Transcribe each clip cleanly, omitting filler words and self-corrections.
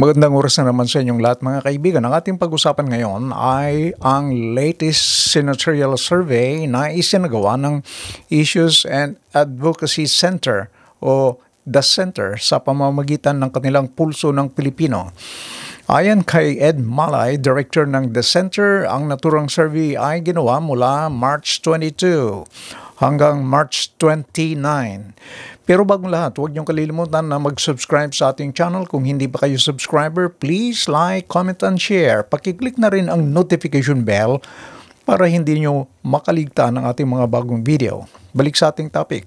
Magandang oras na naman sa inyong lahat mga kaibigan. Ang ating pag-usapan ngayon ay ang latest senatorial survey na isinagawa ng Issues and Advocacy Center o The Center sa pamamagitan ng kanilang Pulso ng Pilipino. Ayon kay Ed Malay, Director ng The Center, ang naturang survey ay ginawa mula March 22 hanggang March 29. Pero bagong lahat, huwag niyong kalilimutan na mag-subscribe sa ating channel. Kung hindi pa kayo subscriber, please like, comment, and share. Pakiclick na rin ang notification bell para hindi niyo makaligtaan ang ating mga bagong video. Balik sa ating topic.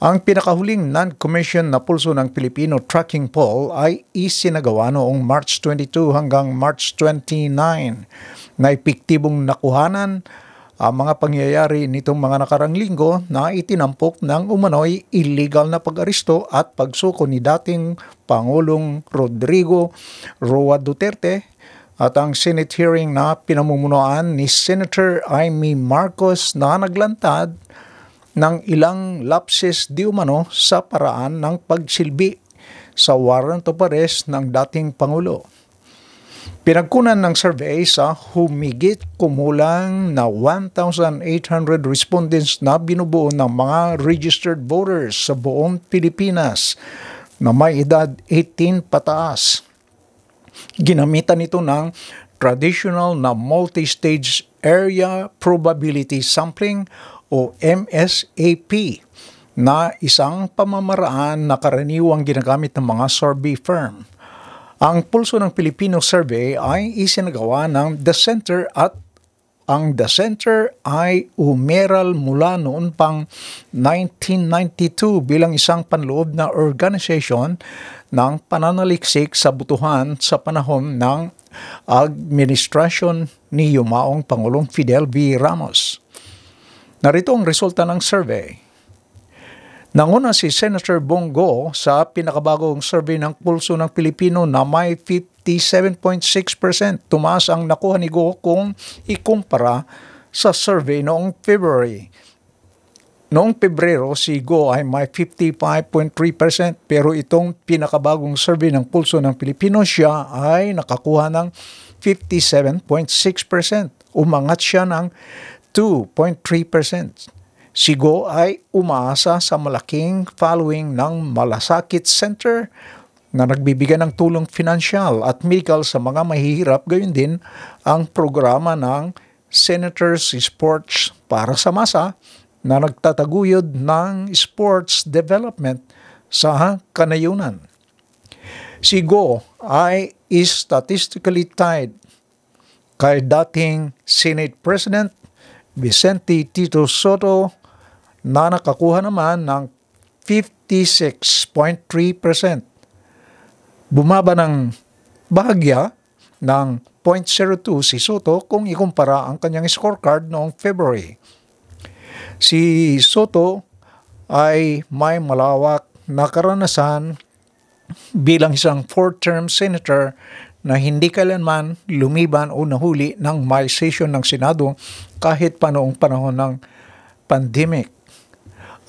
Ang pinakahuling non-commissioned na pulso ng Pilipino tracking poll ay isinagawa noong March 22 hanggang March 29 na epektibong nakuhanan ang mga pangyayari nitong mga nakarang linggo na itinampok ng umano'y illegal na pag-aristo at pagsuko ni dating Pangulong Rodrigo Roa Duterte at ang Senate hearing na pinamumunuan ni Senator Amy Marcos na naglantad ng ilang lapses di umano sa paraan ng pagsilbi sa warrant of arrest ng dating Pangulo. Pinagkunan ng survey sa humigit kumulang na 1,800 respondents na binubuo ng mga registered voters sa buong Pilipinas na may edad 18 pataas. Ginamitan ito ng traditional na multi-stage area probability sampling o MSAP na isang pamamaraan na karaniwang ginagamit ng mga survey firm. Ang Pulso ng Pilipino survey ay isinagawa ng The Center at ang The Center ay umeral mula noon pang 1992 bilang isang panloob na organization ng pananaliksik sa butuhan sa panahon ng administrasyon ni yumaong Pangulong Fidel V. Ramos. Narito ang resulta ng survey. Nanguna si Senator Bongo sa pinakabagong survey ng Pulso ng Pilipino na may 57.6%. Tumaas ang nakuha ni Go kung ikumpara sa survey noong February. Noong Pebrero, si Go ay may 55.3% pero itong pinakabagong survey ng Pulso ng Pilipino siya ay nakakuha ng 57.6%. Umangat siya ng 2.3%. Si Go ay umaasa sa malaking following ng Malasakit Center na nagbibigay ng tulong finansyal at medical sa mga mahihirap. Gayon din ang programa ng Senators Sports para sa Masa na nagtataguyod ng sports development sa kanayunan. Si Go ay statistically tied kay dating Senate President Vicente Tito Soto na nakakuha naman ng 56.3%. Bumaba ng bahagya ng 0.02 si Soto kung ikumpara ang kanyang scorecard noong February. Si Soto ay may malawak na karanasan bilang isang four-term senator na hindi kailanman lumiban o nahuli ng may session ng Senado kahit pa noong panahon ng pandemic.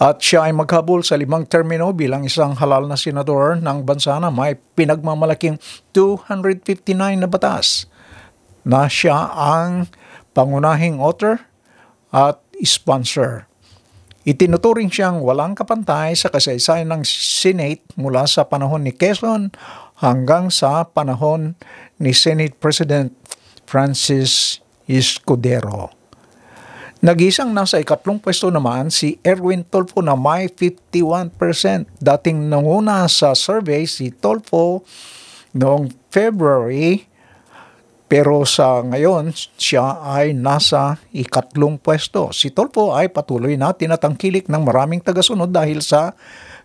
At siya ay maghabol sa 5 termino bilang isang halal na senador ng bansa na may pinagmamalaking 259 na batas na siya ang pangunahing author at sponsor. Itinuturing siyang walang kapantay sa kasaysayan ng Senate mula sa panahon ni Quezon hanggang sa panahon ni Senate President Francis Escudero. Nag-isang nasa ikatlong pwesto naman si Erwin Tulfo na may 51%. Dating nanguna sa survey si Tulfo noong February, pero sa ngayon siya ay nasa ikatlong pwesto. Si Tulfo ay patuloy na tinatangkilik ng maraming tagasunod dahil sa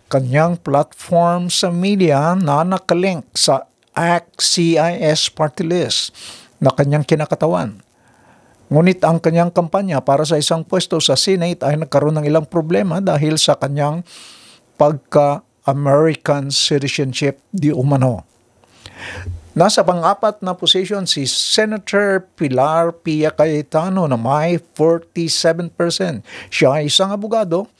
kanyang platform sa media na nakalink sa ACT-CIS party list na kanyang kinakatawan. Ngunit ang kanyang kampanya para sa isang pwesto sa Senate ay nagkaroon ng ilang problema dahil sa kanyang pagka-American citizenship di umano. Nasa pang-apat na position si Senator Pilar Pia Cayetano na may 47%. Siya ay isang abogado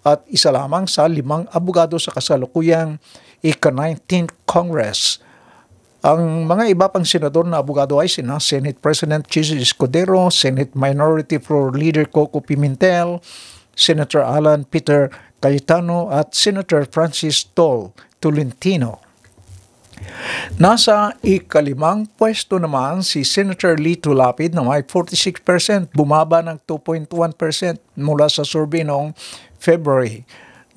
at isa lamang sa 5 abogado sa kasalukuyang ika-19th Congress. Ang mga iba pang senador na abogado ay sina Senate President Chis Escudero, Senate Minority Floor Leader Coco Pimentel, Senator Alan Peter Cayetano at Senator Francis Tolentino. Nasa ikalimang pwesto naman si Senator Lito Lapid na may 46%, bumaba ng 2.1% mula sa survey noong February.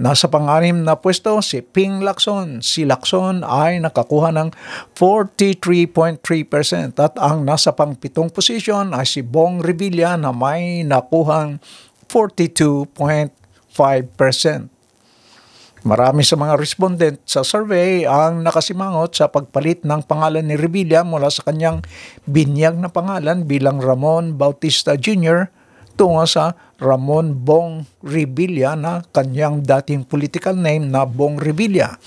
Nasa pang-anim na pwesto si Ping Lacson. Si Lacson ay nakakuha ng 43.3% at ang nasa pang-pitong posisyon ay si Bong Revilla na may nakuhang 42.5%. Marami sa mga respondent sa survey ang nakasimangot sa pagpalit ng pangalan ni Revilla mula sa kanyang binyag na pangalan bilang Ramon Bautista Jr. tungo sa Ramon Bong Revilla na kanyang dating political name na Bong Revilla.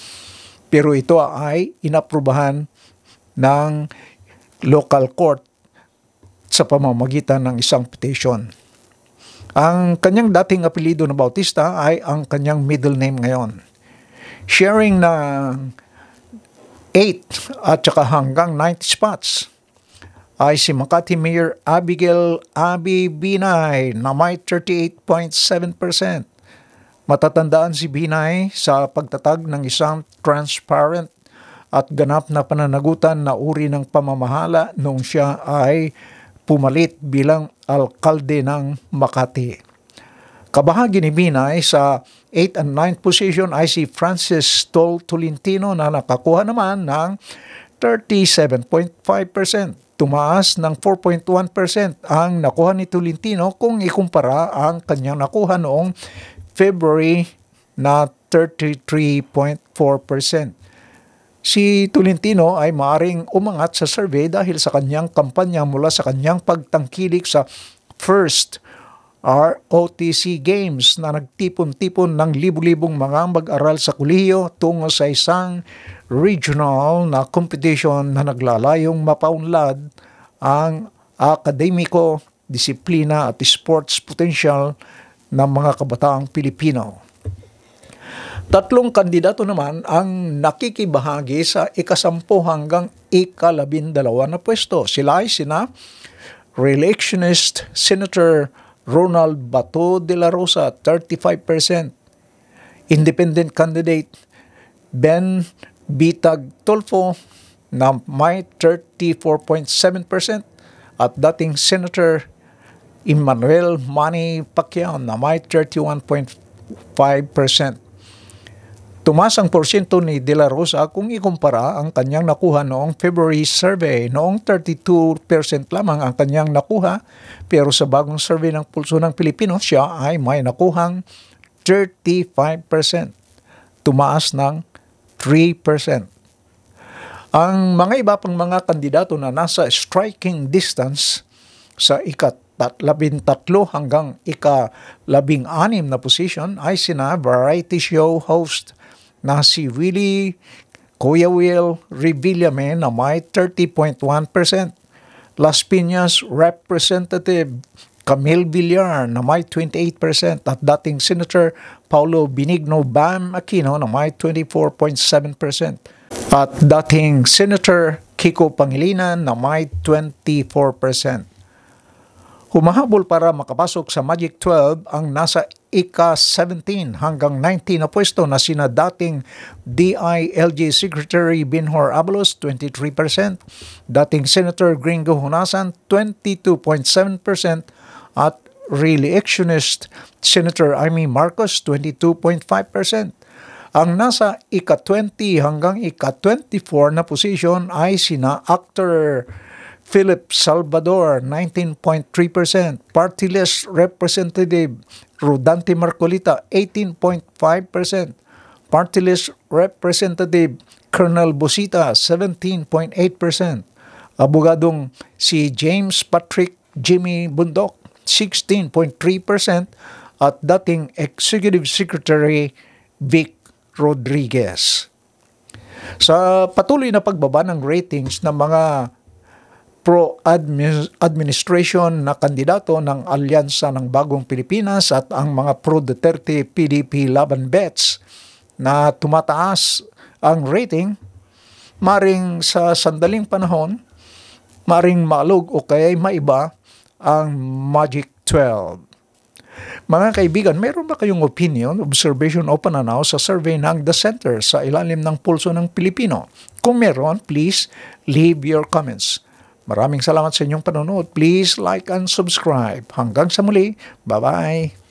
Pero ito ay inaprubahan ng local court sa pamamagitan ng isang petition. Ang kanyang dating apelyido na Bautista ay ang kanyang middle name ngayon. Sharing na 8 at saka hanggang 90 spots ay si Makati Mayor Abigail Abi Binay na may 38.7%. Matatandaan si Binay sa pagtatag ng isang transparent at ganap na pananagutan na uri ng pamamahala noong siya ay pumalit bilang alkalde ng Makati. Kabahagi ni Binay sa 8 and 9 position ay si Francis Tolentino na nakakuha naman ng 37.5%. Tumaas ng 4.1% ang nakuha ni Tolentino kung ikumpara ang kanyang nakuha noong February na 33.4%. Si Tolentino ay maaring umangat sa survey dahil sa kanyang kampanya mula sa kanyang pagtangkilik sa First ROTC Games na nagtipon-tipon ng libu-libong mga mag-aral sa kolehiyo tungo sa isang regional na competition na naglalayong mapaunlad ang akademiko, disiplina at sports potential ng mga kabataang Pilipino. Tatlong kandidato naman ang nakikibahagi sa ika-10 hanggang ika-12 na pwesto. Sila ay sina re-electionist Senator Ronald Bato de la Rosa, 35%. Independent candidate Ben Bitag Tolfo na may 34.7% at dating Senator Emmanuel Manny Pacquiao na may 31.5%. Tumaas ang porsyento ni De La Rosa kung ikumpara ang kanyang nakuha noong February survey. Noong 32% lamang ang kanyang nakuha, pero sa bagong survey ng Pulso ng Pilipino, siya ay may nakuhang 35%. Tumaas ng 3%. Ang mga iba pang mga kandidato na nasa striking distance sa ika-13 hanggang ika-16 na position ay sina variety show host na si Kuya Will Revillame na may 30.1%. Las Piñas Representative Camille Villar na may 28% at dating Senator Paulo Benigno Bam Aquino na may 24.7% at dating Senator Kiko Pangilinan na may 24%. Humahabol para makapasok sa Magic 12 ang nasa ika-17 hanggang 19 na pwesto na sina dating DILG Secretary Binhor Abalos, 23%, dating Senator Gringo Hunasan, 22.7%, at re-electionist Senator Amy Marcos, 22.5%. Ang nasa ika-20 hanggang ika-24 na posisyon ay sina actor Philip Salvador, 19.3%. Party list Representative Rodante Marcolita, 18.5%. Party list Representative Colonel Busita, 17.8%. Abogadong si James Patrick Jimmy Bundok, 16.3%. At dating Executive Secretary Vic Rodriguez. Sa patuloy na pagbaba ng ratings ng mga pro-administration na kandidato ng Alyansa ng Bagong Pilipinas at ang mga pro-Duterte PDP Laban Bets na tumataas ang rating, maring sa sandaling panahon, maring malug o kaya maiba ang Magic 12. Mga kaibigan, mayroon ba kayong opinion, observation o pananaw sa survey ng The Center sa ilalim ng pulso ng Pilipino? Kung meron, please leave your comments. Maraming salamat sa inyong panonood. Please like and subscribe. Hanggang sa muli. Bye-bye.